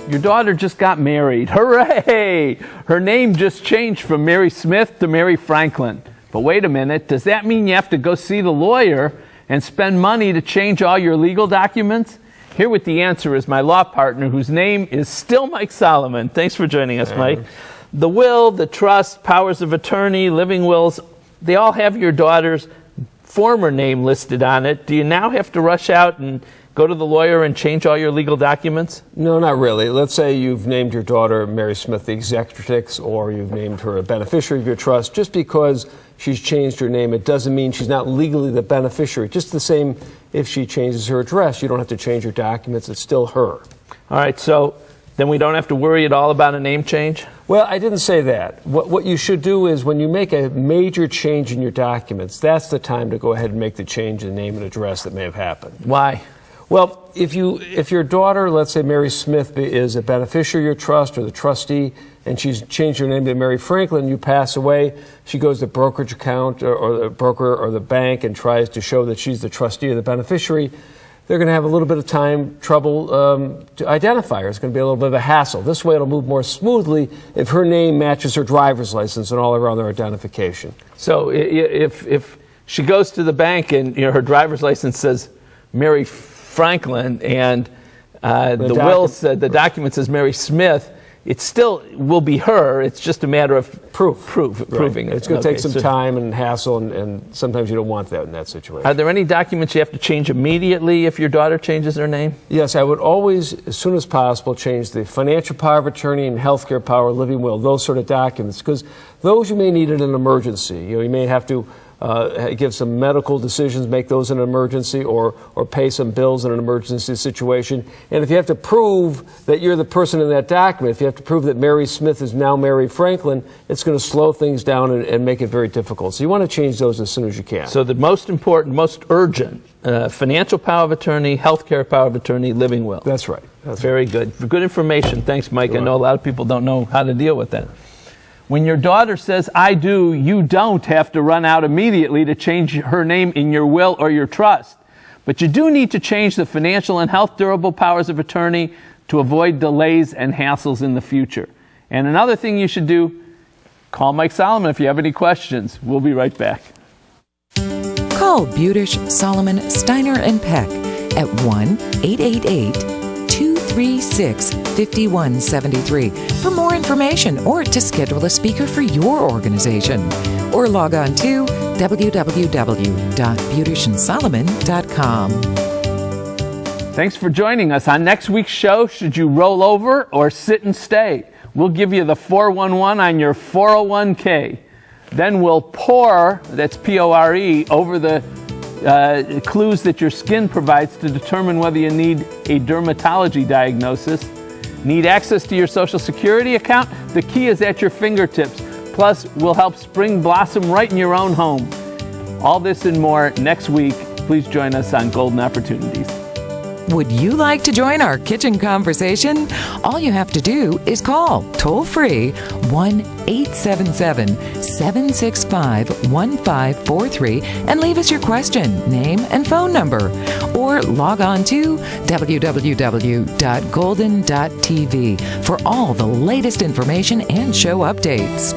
Your daughter just got married. Hooray! Her name just changed from Mary Smith to Mary Franklin. But wait a minute, does that mean you have to go see the lawyer and spend money to change all your legal documents? Here with the answer is my law partner, whose name is still Mike Solomon. Thanks for joining us, Mike. The will, the trust, powers of attorney, living wills, they all have your daughter's former name listed on it. Do you now have to rush out and go to the lawyer and change all your legal documents? No, not really. Let's say you've named your daughter Mary Smith the executrix, or you've named her a beneficiary of your trust. Just because she's changed her name, it doesn't mean she's not legally the beneficiary. Just the same if she changes her address. You don't have to change your documents. It's still her. All right, so then we don't have to worry at all about a name change? Well, I didn't say that. What you should do is when you make a major change in your documents, that's the time to go ahead and make the change in name and address that may have happened. Why? Well, if your daughter, let's say Mary Smith, is a beneficiary of your trust or the trustee, and she's changed her name to Mary Franklin, you pass away, she goes to the brokerage account or the broker or the bank and tries to show that she's the trustee or the beneficiary, they're going to have a little bit of trouble to identify her. It's going to be a little bit of a hassle. This way it'll move more smoothly if her name matches her driver's license and all around their identification. So if she goes to the bank and her driver's license says Mary Franklin and the document says Mary Smith, it still will be her. It's just a matter of proving it. It's going to take some time and hassle, and sometimes you don't want that in that situation. Are there any documents you have to change immediately if your daughter changes her name? Yes, I would always, as soon as possible, change the financial power of attorney and healthcare power of living will, those sort of documents, because those you may need in an emergency. You may have to give some medical decisions, make those an emergency, or pay some bills in an emergency situation. And if you have to prove that you're the person in that document, if you have to prove that Mary Smith is now Mary Franklin, it's going to slow things down and make it very difficult. So you want to change those as soon as you can. So the most important, most urgent, financial power of attorney, healthcare power of attorney, living will. That's right. Very good. For good information. Thanks, Mike. You're I know a lot of people don't know how to deal with that. When your daughter says, I do, you don't have to run out immediately to change her name in your will or your trust. But you do need to change the financial and health durable powers of attorney to avoid delays and hassles in the future. And another thing you should do, call Mike Solomon if you have any questions. We'll be right back. Call Budish, Solomon, Steiner, and Peck at 1-888-236-5173 for more information or to schedule a speaker for your organization. Or log on to www.budishandsolomon.com. Thanks for joining us. On next week's show, should you roll over or sit and stay? We'll give you the 411 on your 401k. Then we'll pour, that's P-O-R-E, over the clues that your skin provides to determine whether you need a dermatology diagnosis. Need access to your Social Security account? The key is at your fingertips. Plus, we'll help spring blossom right in your own home. All this and more next week. Please join us on Golden Opportunities. Would you like to join our kitchen conversation? All you have to do is call toll-free 1-877-765-1543 and leave us your question, name, and phone number. Or log on to www.golden.tv for all the latest information and show updates.